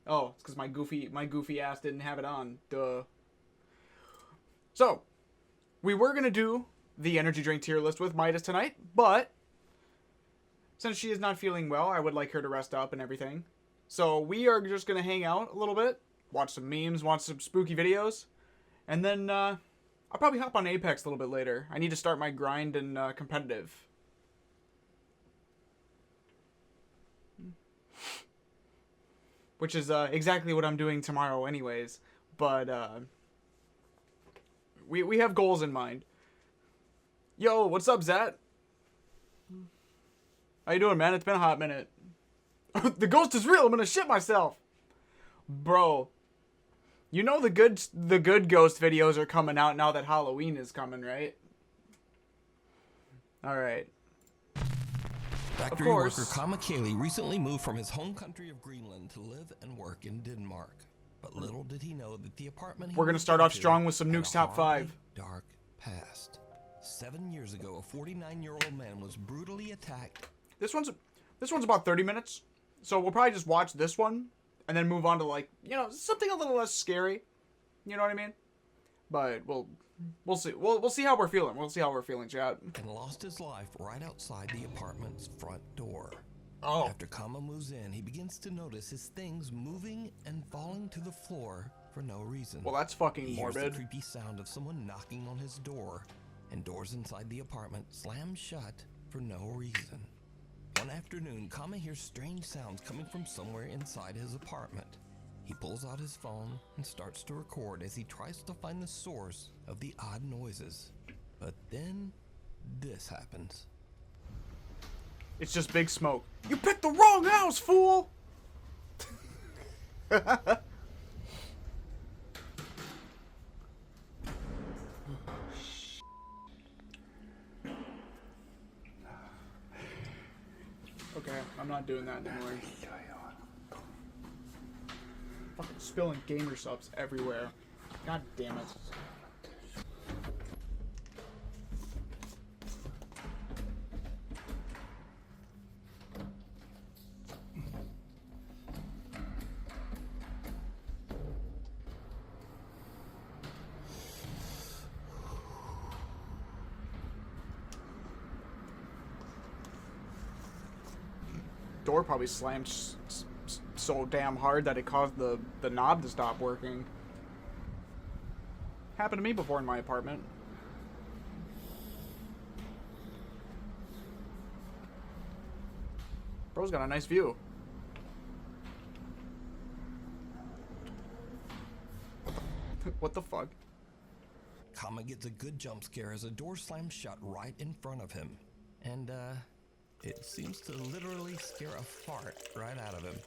Oh, it's because my goofy ass didn't have it on. Duh. So, we were gonna do the energy drink tier list with Midas tonight, but since she is not feeling well, I would like her to rest up and everything. So we are just gonna hang out a little bit, watch some memes, watch some spooky videos, and then I'll probably hop on Apex a little bit later. I need to start my grind and competitive. Which is exactly what I'm doing tomorrow anyways. But we have goals in mind. Yo, what's up, Zat? How you doing, man? It's been a hot minute. The ghost is real. I'm gonna shit myself. Bro. You know the good ghost videos are coming out now that Halloween is coming, right? Alright. Factory worker Kama Kaylee recently moved from his home country of Greenland to live and work in Denmark. But little did he know that the apartment we're gonna start off strong with some Nuke's Top 5. Dark past. 7 years ago, a 49-year-old man was brutally attacked. This one's about 30 minutes. So we'll probably just watch this one and then move on to, like, you know, something a little less scary. You know what I mean? But we'll see. We'll see how we're feeling. We'll see how we're feeling, chat. And lost his life right outside the apartment's front door. Oh. After Kama moves in, he begins to notice his things moving and falling to the floor for no reason. Well, that's fucking he morbid. hears the creepy sound of someone knocking on his door, and doors inside the apartment slam shut for no reason. One afternoon, Kama hears strange sounds coming from somewhere inside his apartment. He pulls out his phone and starts to record as he tries to find the source of the odd noises. But then, this happens. It's just big smoke. You picked the wrong house, fool! Okay, I'm not doing that anymore. Fucking spilling gamer subs everywhere. God damn it. Door probably slammed so damn hard that it caused the knob to stop working. Happened to me before in my apartment. Bro's got a nice view. What the fuck? Kama gets a good jump scare as a door slams shut right in front of him. And, it seems to literally scare a fart right out of him.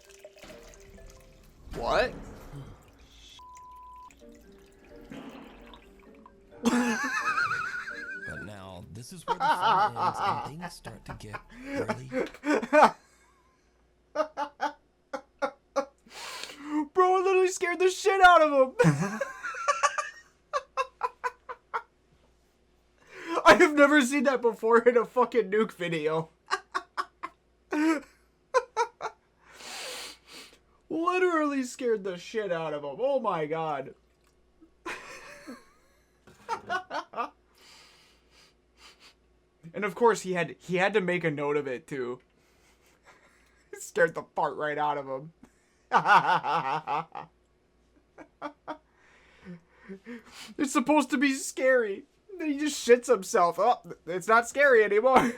What? But now, this is where the fun ends and things start to get really... Bro literally scared the shit out of him! I have never seen that before in a fucking Nuke video. Literally scared the shit out of him. Oh my god. And of course he had to make a note of it too. It scared the fart right out of him. It's supposed to be scary. Then he just shits himself. Oh, it's not scary anymore.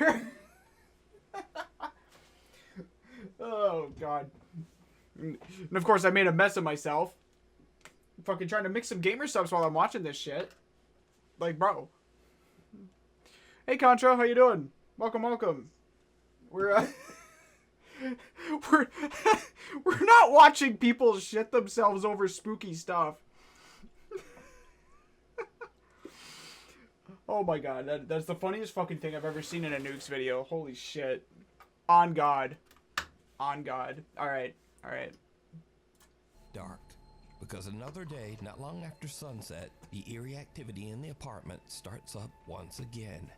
Oh god. And of course I made a mess of myself. Fucking trying to mix some gamer subs while I'm watching this shit. Like, bro. Hey Contra, how you doing? Welcome, welcome. We're we're not watching people shit themselves over spooky stuff. Oh my god, that's the funniest fucking thing I've ever seen in a Nukes video. Holy shit. On God. On God. Alright, alright. Dark. Because another day, not long after sunset, the eerie activity in the apartment starts up once again.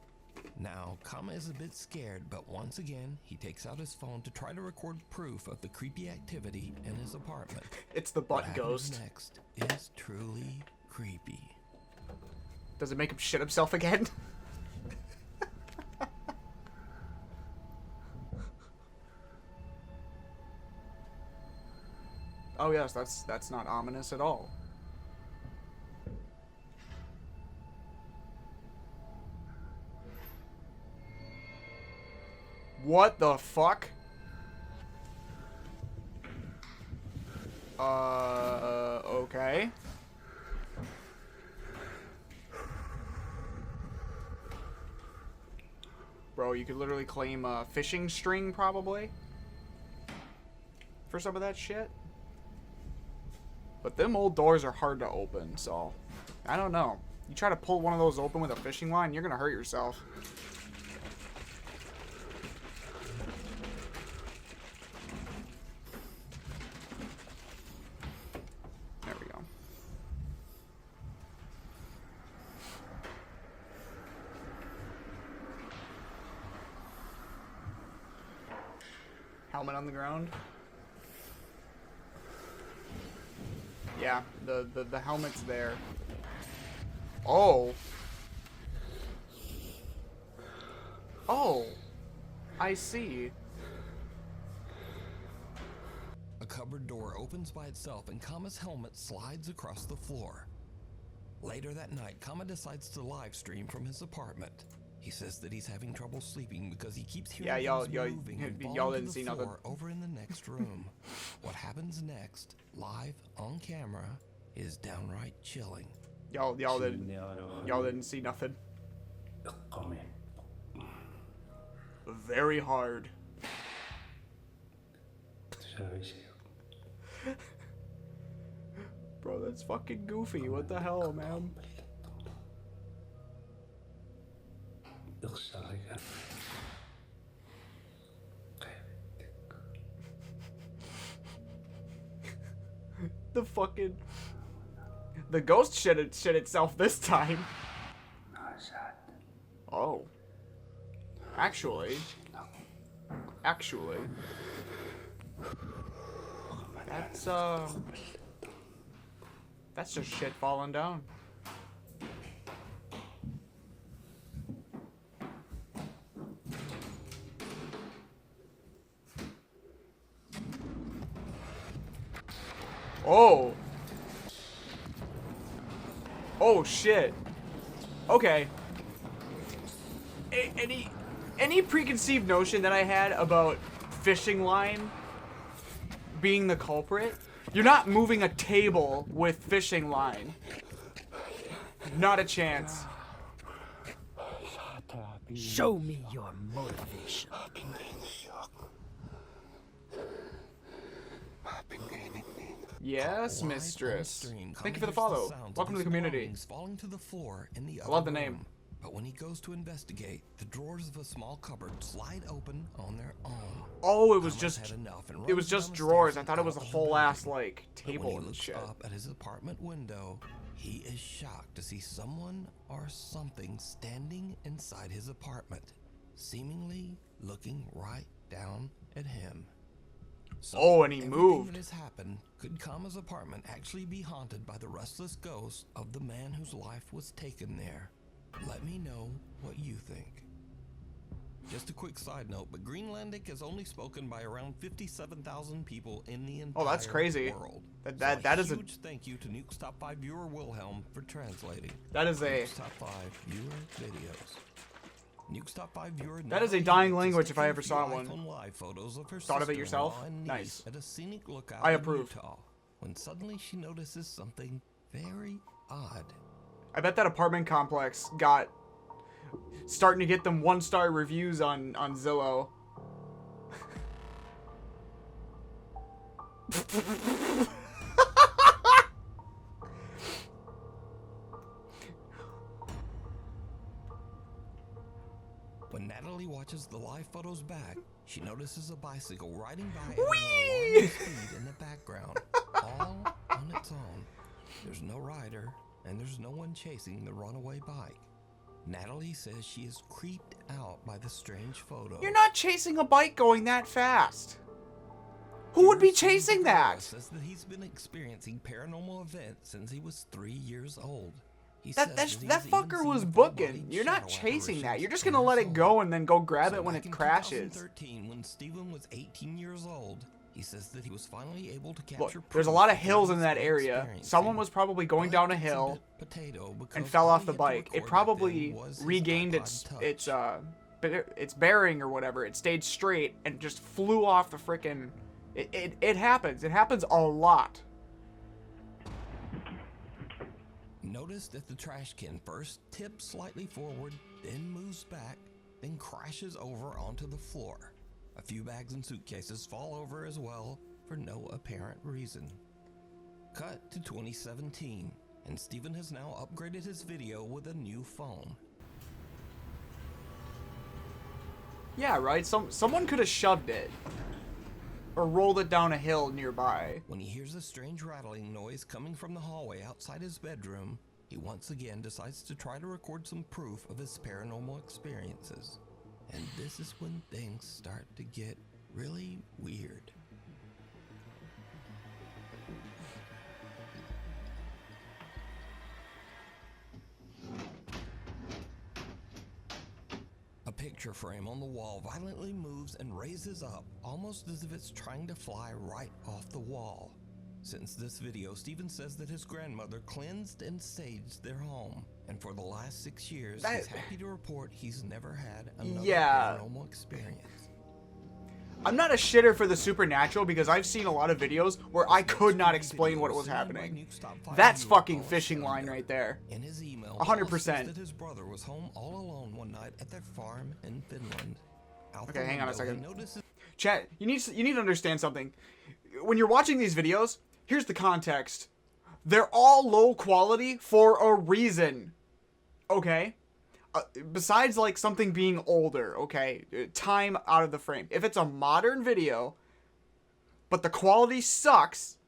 Now, Kama is a bit scared, but once again, he takes out his phone to try to record proof of the creepy activity in his apartment. It's the butt ghost. Next is truly creepy. Does it make him shit himself again? Oh yes, that's not ominous at all. What the fuck? Okay. Bro, you could literally claim a fishing string, probably, for some of that shit. But them old doors are hard to open, so I don't know. You try to pull one of those open with a fishing line, you're gonna hurt yourself. There we go. Helmet on the ground. Yeah, the helmet's there. Oh. Oh. I see. A cupboard door opens by itself and Kama's helmet slides across the floor. Later that night, Kama decides to live stream from his apartment. He says that he's having trouble sleeping because he keeps hearing things moving and falling didn't to see the nothing. floor over in the next room. What happens next, live on camera, is downright chilling. Y'all didn't see nothing. Very hard. Bro, that's fucking goofy. What the hell, man? The ghost shit itself this time. Oh. Actually. That's just shit falling down. Oh. Oh shit. Okay. Any preconceived notion that I had about fishing line being the culprit? You're not moving a table with fishing line. Not a chance. Show me your motivation. Yes, Live on mistress. stream, Thank you Kama for the hears follow. sounds of Welcome to the his community. belongings falling to the floor in the I love other the name. room. But when he goes to investigate, the drawers of a small cupboard slide open on their own. Oh, it was Kama's just had enough and it was runs just down the drawers. stairs I thought it and was a out of the whole ass building. like But table when he and looks shit. up at his apartment window, he is shocked to see someone or something standing inside his apartment, seemingly looking right down at him. So, Oh, and he everything moved. that has happened, could Kama's apartment actually be haunted by the restless ghost of the man whose life was taken there? Let me know what you think. Just a quick side note, but Greenlandic is only spoken by around 57,000 people in the entire that's crazy. world. That is a huge thank you to Nuke's Top 5 viewer Wilhelm for translating. that is a Nuke's Top 5 viewer videos. Nuke's Top 5 viewer. That is a dying language if I ever saw one. Live photos of her Thought of it yourself? sister-in-law and Nice. niece at a scenic lookout I in approve. Utah, when suddenly she notices something very odd. I bet that apartment complex got starting to get them 1-star reviews on Zillow. When Natalie watches the live photos back, she notices a bicycle riding by at an Whee! alarming speed in the background, all on its own. There's no rider, and there's no one chasing the runaway bike. Natalie says she is creeped out by the strange photo. You're not chasing a bike going that fast. Who would be chasing that? Says that he's been experiencing paranormal events since he was 3 years old. He That says that fucker was booking. You're not chasing that. You're just gonna let it go and then go grab it when it crashes. 2013, when Stephen was 18 years old, he says that he was finally able to capture. Look, there's a lot of hills in that area. Someone was probably going down a hill and fell off the bike. It probably regained its bearing or whatever. It stayed straight and just flew off the frickin'. It happens. It happens a lot. Notice that the trash can first tips slightly forward, then moves back, then crashes over onto the floor. A few bags and suitcases fall over as well for no apparent reason. Cut to 2017, and Stephen has now upgraded his video with a new phone. Yeah, right? Someone could have shoved it. Or rolled it down a hill nearby. When he hears a strange rattling noise coming from the hallway outside his bedroom, he once again decides to try to record some proof of his paranormal experiences. And this is when things start to get really weird. A picture frame on the wall violently moves and raises up, almost as if it's trying to fly right off the wall. Since this video, Stephen says that his grandmother cleansed and saged their home, and for the last 6 years, he's happy to report he's never had another paranormal experience. I'm not a shitter for the supernatural because I've seen a lot of videos where I could not explain what was happening. That's fucking fishing line right there. In his email, 100%. that his brother was home all alone one night at their farm in Finland. Okay, hang on a second. Chat, you need to understand something. When you're watching these videos, here's the context. They're all low quality for a reason. Okay? Besides, like, something being older, okay? Time out of the frame. If it's a modern video, but the quality sucks,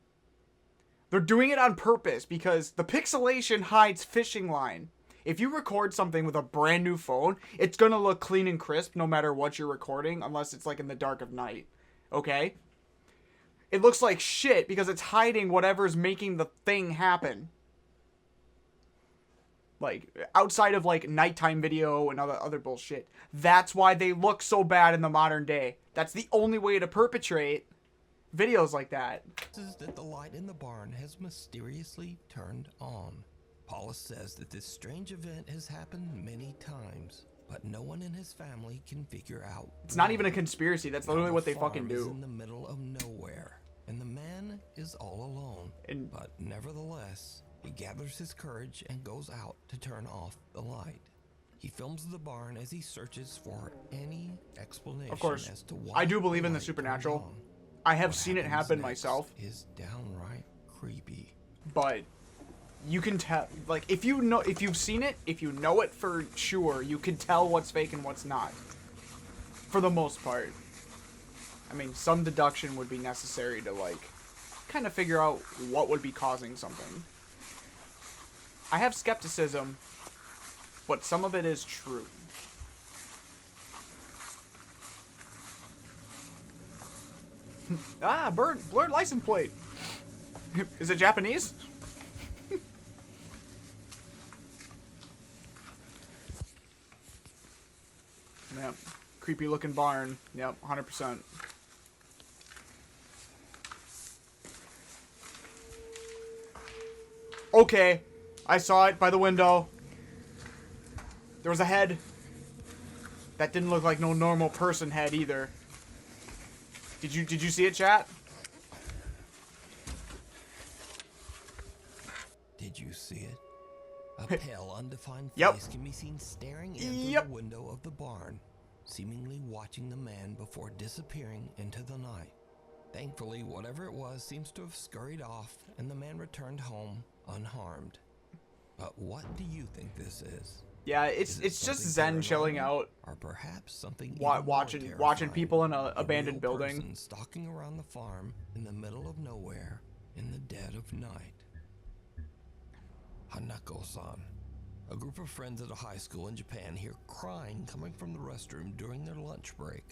they're doing it on purpose because the pixelation hides fishing line. If you record something with a brand new phone, it's gonna look clean and crisp no matter what you're recording, unless it's, like, in the dark of night. Okay? It looks like shit because it's hiding whatever's making the thing happen. Like, outside of, like, nighttime video and other bullshit. That's why they look so bad in the modern day. That's the only way to perpetrate videos like that. Is that the light in the barn has mysteriously turned on. Paula says that this strange event has happened many times, but no one in his family can figure out. It's not even a conspiracy. That's literally what they fucking do. In the middle of nowhere, and the man is all alone. But nevertheless, he gathers his courage and goes out to turn off the light. He films the barn as he searches for any explanation. Of course, as to why I do believe in the supernatural. I have seen it happen myself. Is downright creepy. But you can tell, like, if you've seen it, if you know it for sure, you can tell what's fake and what's not. For the most part. I mean, some deduction would be necessary to, like, kind of figure out what would be causing something. I have skepticism, but some of it is true. Blurred license plate. Is it Japanese? Yep. Creepy looking barn. Yep, 100%. Okay. I saw it by the window. There was a head. That didn't look like no normal person head either. Did you see it, chat? Did you see it? A pale, undefined Yep. face can be seen staring into the window of the barn, seemingly watching the man before disappearing into the night. Thankfully, whatever it was seems to have scurried off, and the man returned home unharmed. But what do you think this is? Yeah, it's just Zen chilling out, or perhaps something watching people in an abandoned building, stalking around the farm in the middle of nowhere in the dead of night. Hanako-san, A group of friends at a high school in Japan hear crying coming from the restroom during their lunch break.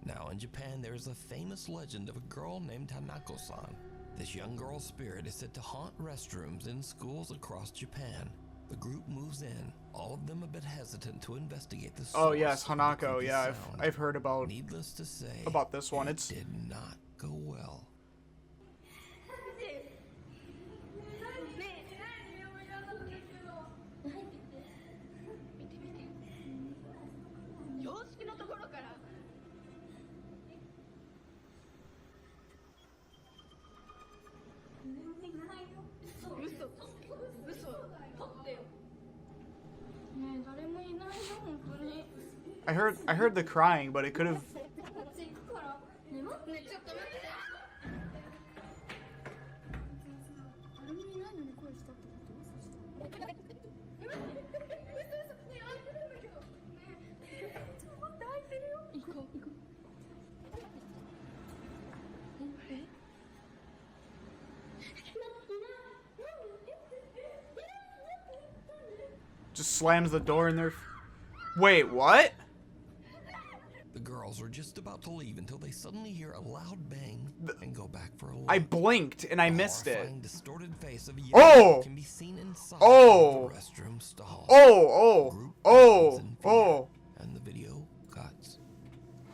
Now in Japan, there is a famous legend of a girl named Hanako-san. This young girl's spirit is said to haunt restrooms in schools across Japan. The group moves in, all of them a bit hesitant to investigate the source. Oh yes, of the Hanako. creepy Yeah, sound. I've heard about Needless to say, this one. it It's did not go well. I heard the crying, but it could have. Just slams the door in their. Wait, what? The girls are just about to leave until they suddenly hear a loud bang and go back for a look. I blinked and I The missed it. horrifying, distorted face of a young Oh! girl can be seen inside Oh! the restroom stall. The Oh, group oh, runs in fear, oh, and the video cuts.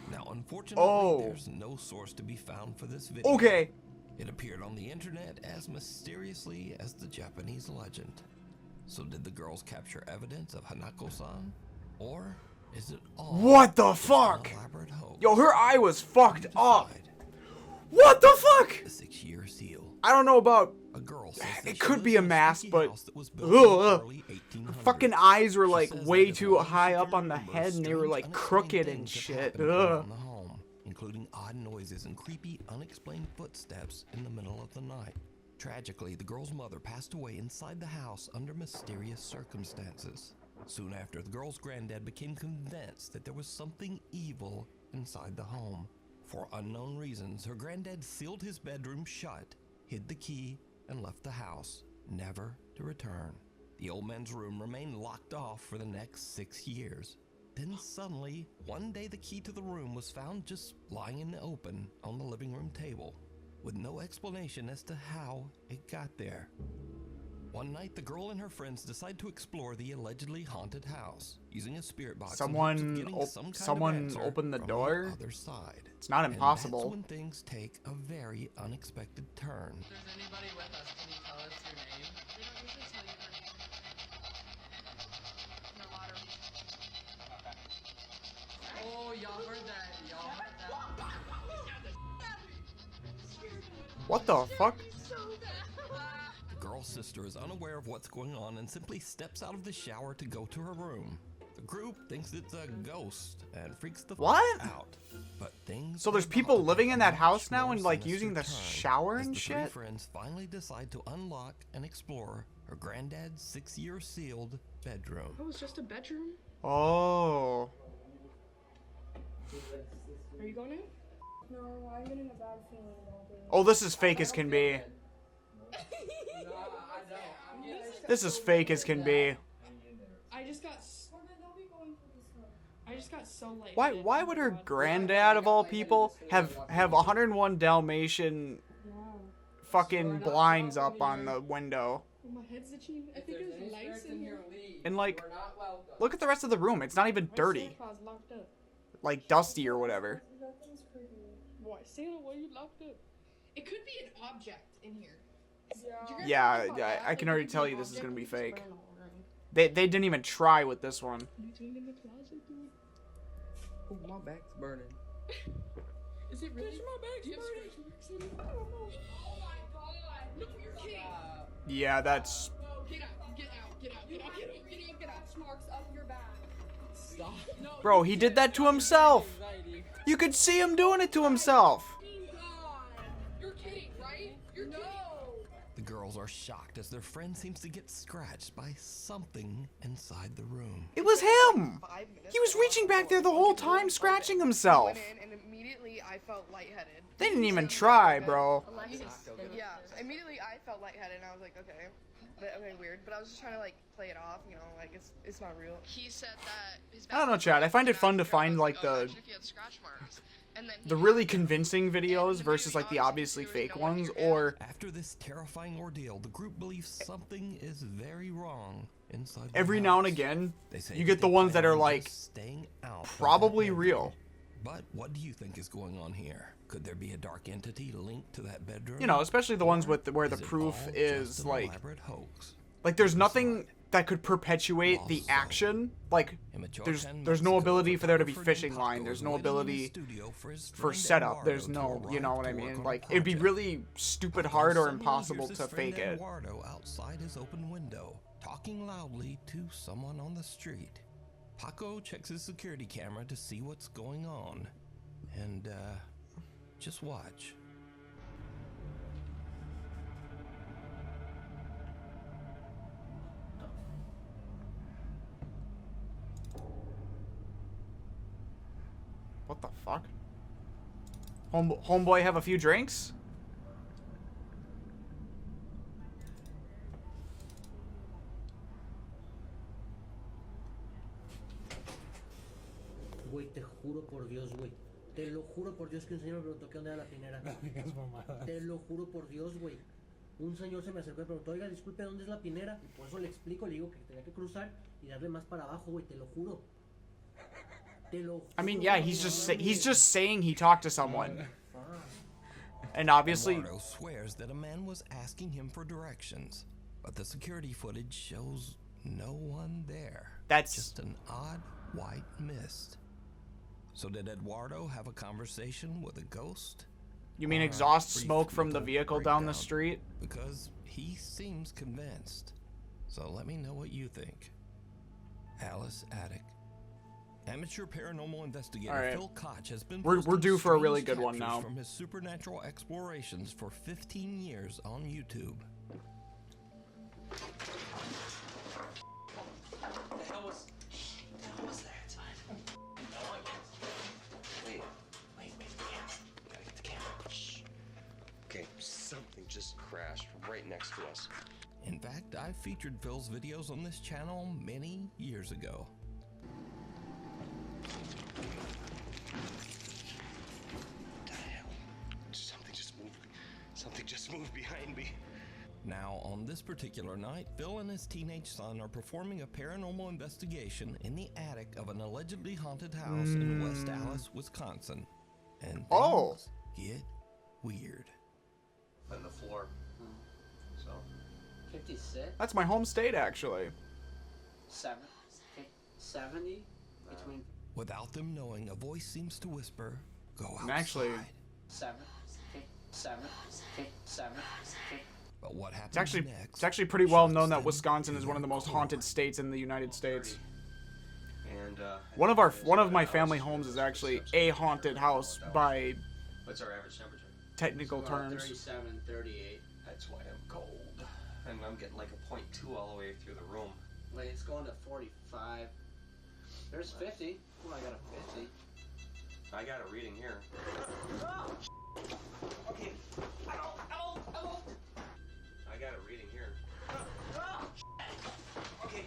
Now, unfortunately, Oh. there's no source to be found for this video. okay. It appeared on the internet as mysteriously as the Japanese legend. So did the girls capture evidence of Hanako-san? Or is it all What the just an fuck? elaborate hoax? Yo, her eye was fucked up. Decide. What the fuck? The 6-year seal. I don't know about. A girl says that It she could lives be a in mask, spooky but. house that was built in the Ugh. early 1800s. Fucking eyes were She like says that way as too long as high she up can on the remember, head, and they were strange, like unexplained crooked and things have shit. happened Ugh. around the home, including odd noises and creepy, unexplained footsteps in the middle of the night. Tragically, the girl's mother passed away inside the house under mysterious circumstances. Soon after, the girl's granddad became convinced that there was something evil inside the home. For unknown reasons, her granddad sealed his bedroom shut, hid the key, and left the house, never to return. The old man's room remained locked off for the next 6 years. Then suddenly, one day the key to the room was found just lying in the open on the living room table, with no explanation as to how it got there. One night, the girl and her friends decide to explore the allegedly haunted house, using a spirit box. in hopes of getting some kind of Someone answer opened the from door? other side. It's not And impossible. that's when things take a very unexpected turn. If there's anybody with us, can you tell us your name? We don't usually tell you your name. No lottery. Oh, y'all heard that. Y'all heard that. What the fuck? The girl's sister is unaware of what's going on and simply steps out of the shower to go to her room. The group thinks it's a ghost and freaks the What? fuck out. But things So there's are people about to living take in a that much house now more and, like, sinister using the turn shower as and the shit? three friends finally decide to unlock and explore her granddad's 6-year sealed bedroom. Oh, it's just a bedroom? Oh. Are you going in? No, I'm getting a bad feeling about it. Oh, this is fake as can be. No, I don't. I'm getting This is fake as can be. I just got so light. Why would her granddad of all people have 101 Dalmatian fucking blinds up on the window? Oh, my head's itching. I think There's there's any lights spirits in here. leave. And, like, We're not welcome. look at the rest of the room. It's not even My dirty. Santa Claus locked up. Like dusty or whatever. That thing's creepy. Why, Santa, why are you locked up? It could be an object in here. Yeah. Yeah, I can already tell you this is gonna be fake. They didn't even try with this one. You cleaned in the closet, dude? Oh, my back's burning. Is it really? My bag's Do you have burning. scratch I don't know. Oh my god. No, you're kidding. Yeah, that's. Get out. Get out. Get out. Get out. Get out. Get out. Get out. Marks up your back. Stop. No. Bro, he did that to himself. Anxiety. You could see him doing it to himself. You're kidding, right? You're kidding. The girls are shocked as their friend seems to get scratched by something inside the room. It was him! He was reaching back there the whole time, scratching himself. Went in and immediately I felt lightheaded. They didn't even try, bro. Yeah, immediately I felt lightheaded and I was like, okay. But, okay, weird. But I was just trying to like play it off, you know, like it's not real. He said that his I don't know, Chad. I find it fun to find like the really convincing videos versus like the obviously fake ones, or After this terrifying ordeal, the group believes something is very wrong inside the every house. now and again They say you that get the they ones that plan are on like just staying out from probably that bedroom. real. But what do you think is going on here? Could there be a dark entity linked to that bedroom? You know, especially the ones with where the Is it proof all is just an like elaborate hoax? there's nothing that could perpetuate the Also, action. Like Immature there's 10 there's no months ago, ability for there to be photographer fishing Jim line. Paco There's was no waiting in the ability studio for his for friend setup. There's Eduardo no, to you know what I arrive to work mean? on a Like it'd be project. really stupid Paco hard or suddenly impossible hears to his friend fake it. Eduardo outside his open window, talking loudly to someone on the street. Paco checks his security camera to see what's going on, and just watch. What the fuck? Homeboy have a few drinks? Güey, te juro por Dios, güey. Te lo juro por Dios que un señor me preguntó qué onda era la pinera. Te lo juro por Dios, güey. Un señor se me acercó y me preguntó, oiga, disculpe, ¿dónde es la pinera? Y por eso le explico, le digo que tenía que cruzar y darle más para abajo, güey, te lo juro. Te lo juro. I mean, yeah, he's just saying he talked to someone. And obviously Eduardo swears that a man was asking him for directions, but the security footage shows no one there. That's Just an odd white mist. So did Eduardo have a conversation with a ghost? you mean Or a exhaust brief smoke from the mental vehicle down the breakdown? street? Because he seems convinced. So let me know what you think. Alice Attic. Amateur paranormal investigator All right. Phil Koch has been We're posting due for a really strange good one captures now. from his supernatural explorations for 15 years on YouTube. The hell was that? Wait, gotta get the camera. Shh. Okay, something just crashed right next to us. In fact, I featured Phil's videos on this channel many years ago. What the hell? Something just moved behind me. Now, on this particular night, Phil and his teenage son are performing a paranormal investigation in the attic of an allegedly haunted house in West Allis, Wisconsin. And things Oh. get weird. On the floor. So, 56, That's my home state, actually. 70, between Without them knowing, a voice seems to whisper, "Go outside." And actually, 7. But what happens next? it's actually pretty well known that shocks them Wisconsin to is one of the their most haunted core. states in the United States. and One of my family homes is actually a haunted house by What's our average temperature? technical terms. 37, 38. That's why I'm cold. And I'm getting like a 0.2 all the way through the room. Wait, it's going to 45. There's 50. Oh, I got a 50. I got a reading here. Okay. I got a reading here. Okay.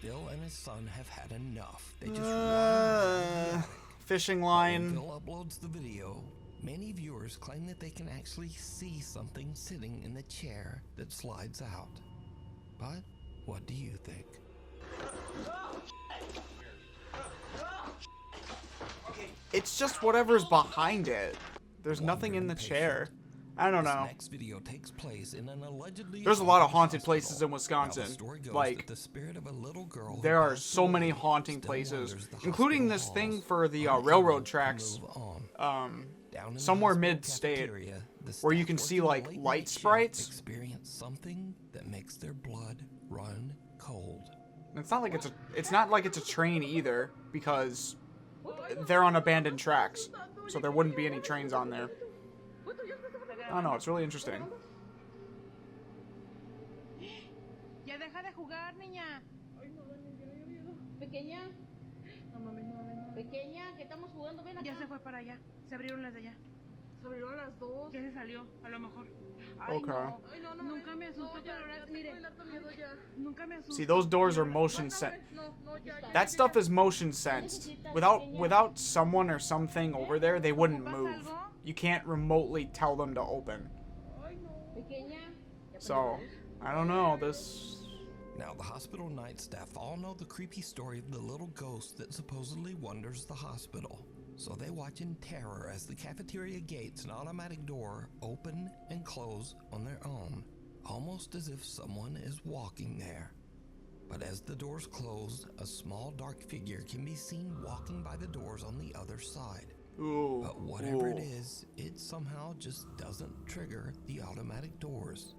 Phil and his son have had enough. They just run. Fishing When line. Phil uploads the video, many viewers claim that they can actually see something sitting in the chair that slides out. But what do you think? It's just whatever's behind it. There's nothing in the Wondering chair. I don't This know. next video takes place in an allegedly There's a lot of haunted hospital. places in Now, Wisconsin. the story goes Like, that the spirit of a little girl who there are passed so many away haunting still places, wanders the including hospital this thing halls, for the unable railroad to tracks. move on. Somewhere Down in the hospital mid-state, cafeteria, the where you staff can see, working like, late light night shift sprites. experience something that makes their blood run cold. It's not like it's a train either, because they're on abandoned tracks, so there wouldn't be any trains on there. I don't know, it's really interesting. Ya deja de jugar, niña. Pequeña. No mames, no mames, no. Pequeña, que estamos jugando, ven acá. Ya se fue para allá. Se abrieron las de allá. Se abrieron las dos. Ya se salió, a lo mejor. Ay, Okay. no. Ay, no, nunca me asustó, pero ahora, mire. Nunca me asustó. See, those doors are motion sensed. That stuff is motion sensed. Without someone or something over there, they wouldn't move. You can't remotely tell them to open. So, I don't know, this... Now, the hospital night staff all know the creepy story of the little ghost that supposedly wanders the hospital. So they watch in terror as the cafeteria gates and automatic door open and close on their own, almost as if someone is walking there. But as the doors close, a small dark figure can be seen walking by the doors on the other side. Ooh. But whatever it is, it somehow just doesn't trigger the automatic doors.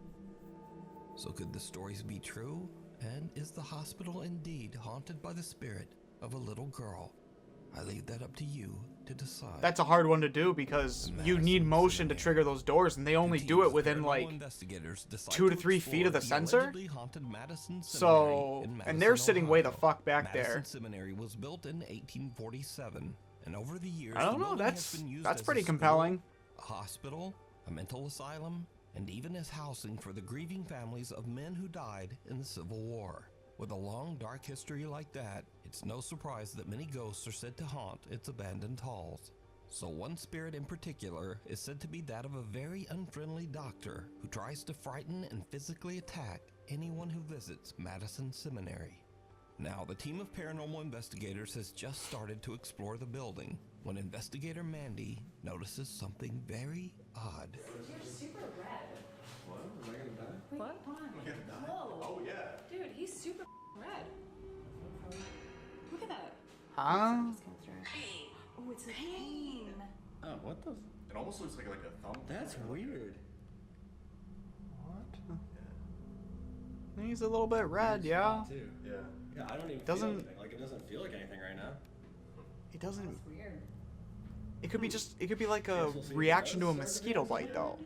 So could the stories be true? And is the hospital indeed haunted by the spirit of a little girl? I leave that up to you to decide. That's a hard one to do because you need motion to trigger those doors, and they only do it within like 2 to 3 feet of the sensor. So, and they're sitting way the fuck back there. Seminary was built in 1847, and over the years, I don't know. That's pretty compelling. A hospital, a mental asylum, and even as housing for the grieving families of men who died in the Civil War. With a long, dark history like that, it's no surprise that many ghosts are said to haunt its abandoned halls. So one spirit in particular is said to be that of a very unfriendly doctor who tries to frighten and physically attack anyone who visits Madison Seminary. Now, the team of paranormal investigators has just started to explore the building when investigator Mandy notices something very odd. You're super red. What? Am I gonna die? Wait, what? Whoa. Oh, yeah. Dude, he's super red. Look at that. Huh? Oh, it's a pain. Oh, what the? It almost looks like a thumb. That's weird. What? He's a little bit red, yeah. Too. Yeah. Yeah, I don't even Doesn't- feel anything. Like, it doesn't feel like anything right now. It doesn't... That's weird. It could be like a reaction to a mosquito bite, though.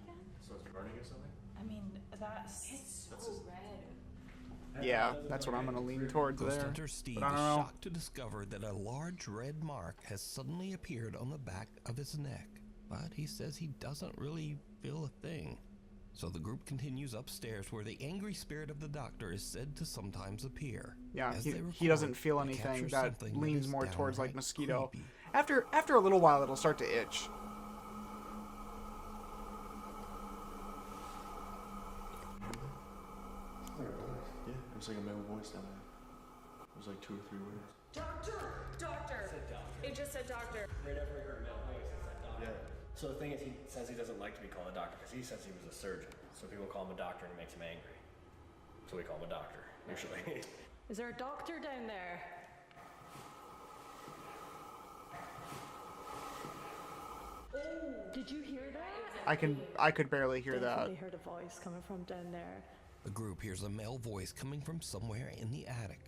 So it's burning or something? I mean, it's so red. Yeah, that's what I'm gonna lean towards Ghost there. Hunter Steve But I is don't know. shocked to discover that a large red mark has suddenly appeared on the back of his neck. But he says he doesn't really feel a thing. So the group continues upstairs where the angry spirit of the doctor is said to sometimes appear. Yeah, As he they doesn't record, feel they anything. capture That something leans is more towards like downright mosquito. creepy. After a little while, it'll start to itch. Yeah, it was like a male voice down there. It was like 2 or 3 words. Doctor! Doctor! It just said doctor. Right after we heard male voice, it said doctor. Yeah. So the thing is, he says he doesn't like to be called a doctor because he says he was a surgeon. So people call him a doctor and it makes him angry. So we call him a doctor, usually. Is there a doctor down there? Did you hear that? I could barely hear that. Definitely heard a voice coming from down there. The group hears a male voice coming from somewhere in the attic.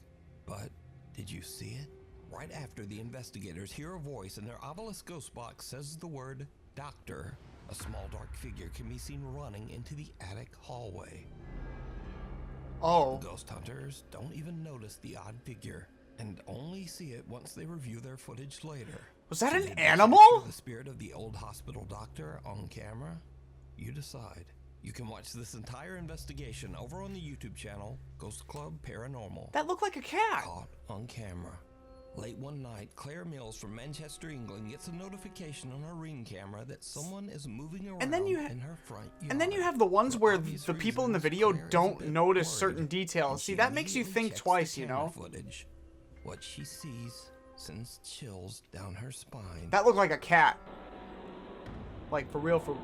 But did you see it? Right after the investigators hear a voice and their obelisk ghost box says the word doctor, a small dark figure can be seen running into the attic hallway. Oh. The ghost hunters don't even notice the odd figure and only see it once they review their footage later. Was that So an did they animal? capture the spirit of the old hospital doctor on camera? You decide. You can watch this entire investigation over on the YouTube channel, Ghost Club Paranormal. That looked like a cat. Caught on camera. Late one night, Claire Mills from Manchester, England gets a notification on her Ring camera that someone is moving around And then you in her front yard. And then you have the ones For where obvious the people in the reasons, video Claire is a don't bit notice worried, certain and details. See, she that makes you immediately think checks the twice, you camera know? Footage. What she sees sends chills down her spine. That looked like a cat. Like, for real, for...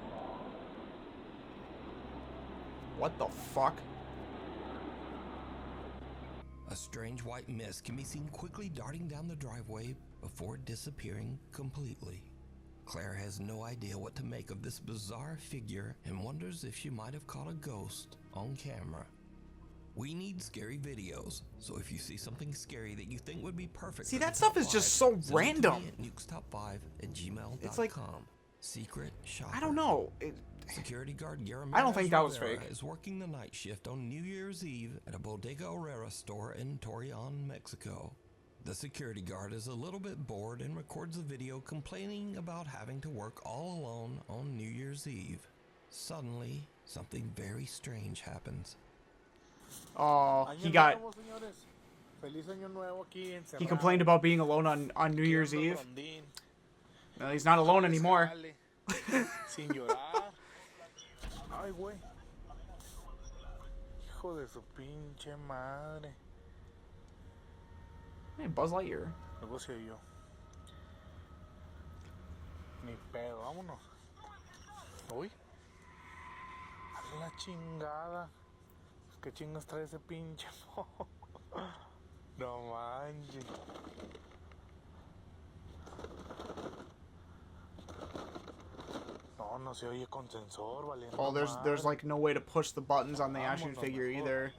What the fuck? A strange white mist can be seen quickly darting down the driveway before disappearing completely. Claire has no idea what to make of this bizarre figure and wonders if she might have caught a ghost on camera. We need scary videos, so if you see something scary that you think would be perfect See, for the that stuff top is just 5, so send it to me random. at nukestop5@gmail.com. It's like secret shopper. I don't know. Security guard Guillermo I don't think that was Rivera fake. is working the night shift on New Year's Eve at a Bodega Herrera store in Torreon, Mexico. The security guard is a little bit bored and records a video complaining about having to work all alone on New Year's Eve. Suddenly, something very strange happens. Oh, he complained about being alone on New Year's Eve. Well, he's not alone anymore. Sin llorar. Ay, güey. Hijo de su pinche madre. Hey, Buzz Lightyear. Luego se oyó. Ni pedo, vámonos. Uy. A la chingada. ¿Qué chingas trae ese pinche? No manches. No se oye con sensor, valiendo. Oh, there's like no way to push the buttons on the action figure either.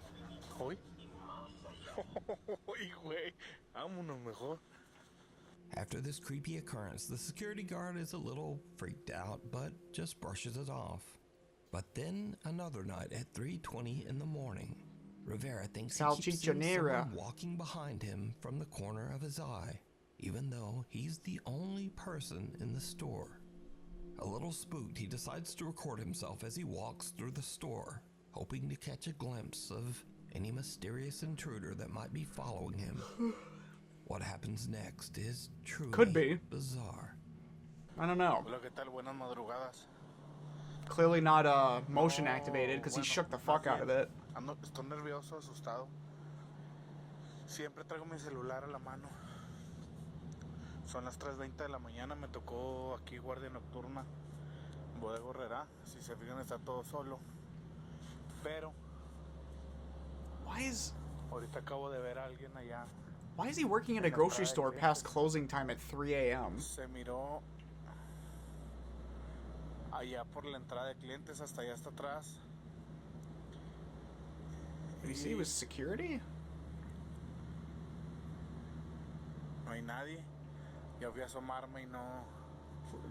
Uy. Uy, güey. Vámonos mejor. After this creepy occurrence, the security guard is a little freaked out, but just brushes it off. But then another night at 3:20 in the morning, Rivera thinks he keeps seeing someone walking behind him from the corner of his eye, even though he's the only person in the store. A little spooked, he decides to record himself as he walks through the store, hoping to catch a glimpse of any mysterious intruder that might be following him. What happens next is truly bizarre. I don't know. Hola, ¿qué tal? Buenas madrugadas. Clearly not motion activated because he shook the fuck out of it. Estoy nervioso, asustado. Siempre traigo mi celular a la mano. Son las 3:20 de la mañana, me tocó aquí guardia nocturna, Bodega Herrera. Si se fijan está todo solo. Pero ahorita acabo de ver a alguien allá. Why is he working at a grocery store past closing time at 3 a.m.? Se miró allá por la entrada de clientes, hasta allá hasta atrás. Did you see it was security? No hay nadie. Ya fui a asomarme y no.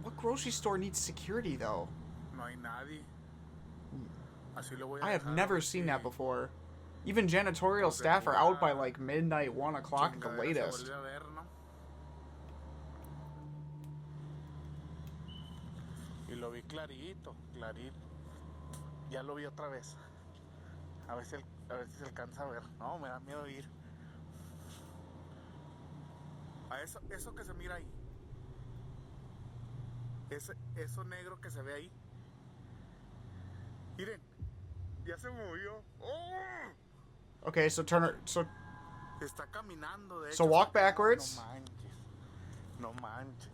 What grocery store needs security though? No hay nadie. Así lo voy a I have dejar, never seen that before. Even janitorial staff are out by like midnight, 1 o'clock at the latest. Se volvió a ver, ¿no? Y lo vi clarito, clarito. Ya lo vi otra vez. A ver si se alcanza a ver. No, me da miedo ir. A eso que se mira ahí. Eso negro que se ve ahí. Miren, ya se movió. ¡Oh! Okay, so turn her. Está caminando, de hecho. So walk backwards. No manches.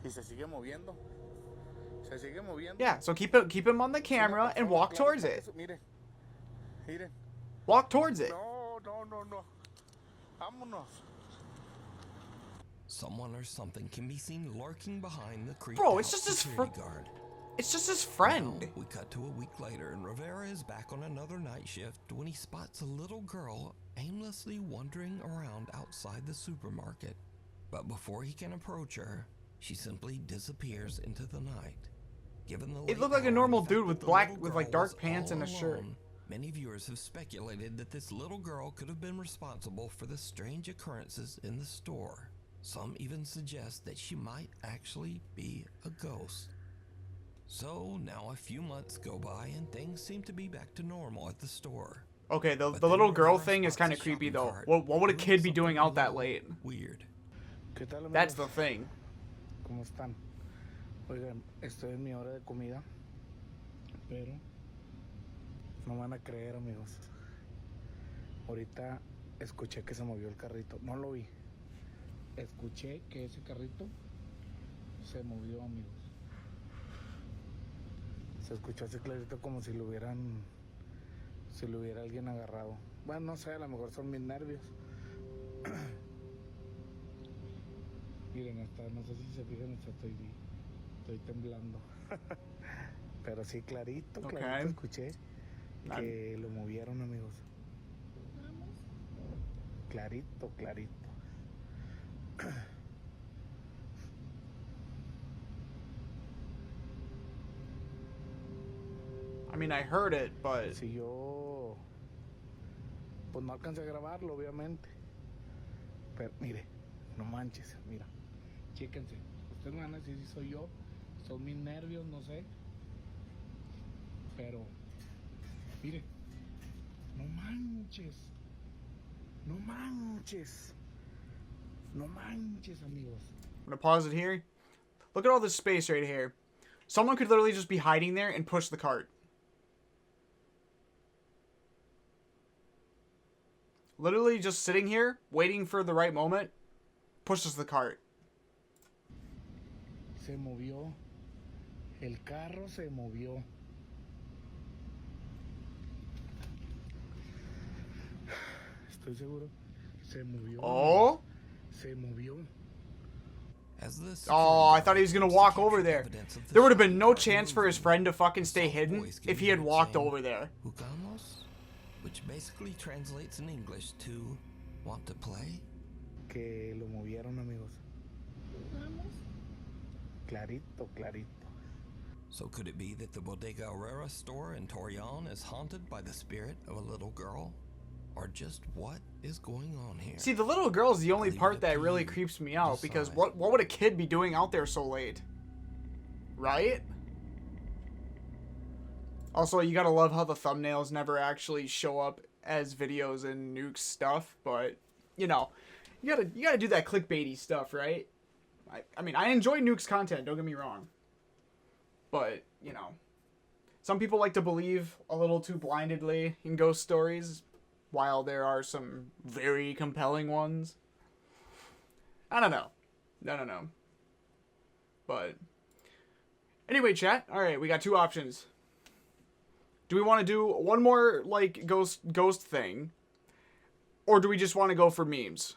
Y se sigue moviendo. Se sigue moviendo. Yeah, so keep him on the camera and walk towards it. Miren. Walk towards it. No. Vámonos. Someone or something can be seen lurking behind the creeped Bro, it's out just his security guard. It's just his friend. Now, we cut to a week later, and Rivera is back on another night shift when he spots a little girl aimlessly wandering around outside the supermarket. But before he can approach her, she simply disappears into the night. Given the It looked like a normal dude with like dark pants and a shirt. Many viewers have speculated that this little girl could have been responsible for the strange occurrences in the store. Some even suggest that she might actually be a ghost. So now a few months go by and things seem to be back to normal at the store. Okay, the little girl thing is kind of creepy though. What would a kid be doing out that late? Weird. That's the thing. ¿Cómo están? Oigan, estoy en mi hora de comida, pero no van a creer, amigos. Ahorita escuché que se movió el carrito. No lo vi. Escuché que ese carrito se movió, amigos. Se escuchó así clarito como si lo hubiera alguien agarrado. Bueno, no sé, a lo mejor son mis nervios. Miren, hasta no sé si se fijan, hasta estoy temblando. Pero sí, clarito escuché que lo movieron, amigos. Clarito. mean, I heard it, but... Si yo... Pues no alcancé a grabarlo, obviamente. Pero, mire, no manches, mira. Chéquense. Ustedes me van a decir si soy yo. Son mis nervios, no sé. Pero, mire. No manches. No manches. No manches, amigos. I'm gonna pause it here. Look at all this space right here. Someone could literally just be hiding there and push the cart. Literally just sitting here, waiting for the right moment, pushes the cart. Se movió. El carro se movió. Estoy seguro. Se movió. Oh? Se movió. Oh, I thought he was gonna walk over there. There would have been no chance for his friend to fucking stay hidden if he had walked over there. Jugamos, which basically translates in English to want to play. Que lo movieron, amigos. Clarito, clarito. So could it be that the Bodega Herrera store in Torreon is haunted by the spirit of a little girl? Or just what is going on here? See, the little girl is the only part that really creeps me out, because what would a kid be doing out there so late? Right? Also, you gotta love how the thumbnails never actually show up as videos in Nuke's stuff, but, you know, you gotta do that clickbaity stuff, right? I mean, I enjoy Nuke's content, don't get me wrong. But, you know, some people like to believe a little too blindedly in ghost stories, while there are some very compelling ones. I don't know. I don't know. But anyway, chat. All right, we got two options. Do we want to do one more like ghost thing, or do we just want to go for memes?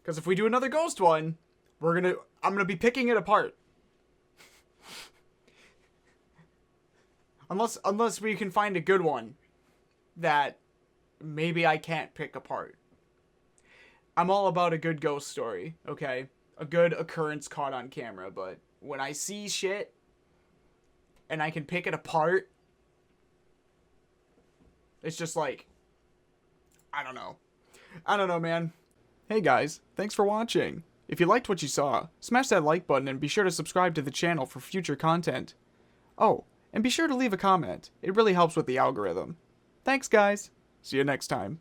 Because if we do another ghost one, I'm gonna be picking it apart. Unless we can find a good one that maybe I can't pick apart. I'm all about a good ghost story, okay? A good occurrence caught on camera, but when I see shit and I can pick it apart, it's just like, I don't know. I don't know, man. Hey guys, thanks for watching. If you liked what you saw, smash that like button and be sure to subscribe to the channel for future content. Oh, and be sure to leave a comment. It really helps with the algorithm. Thanks, guys. See you next time.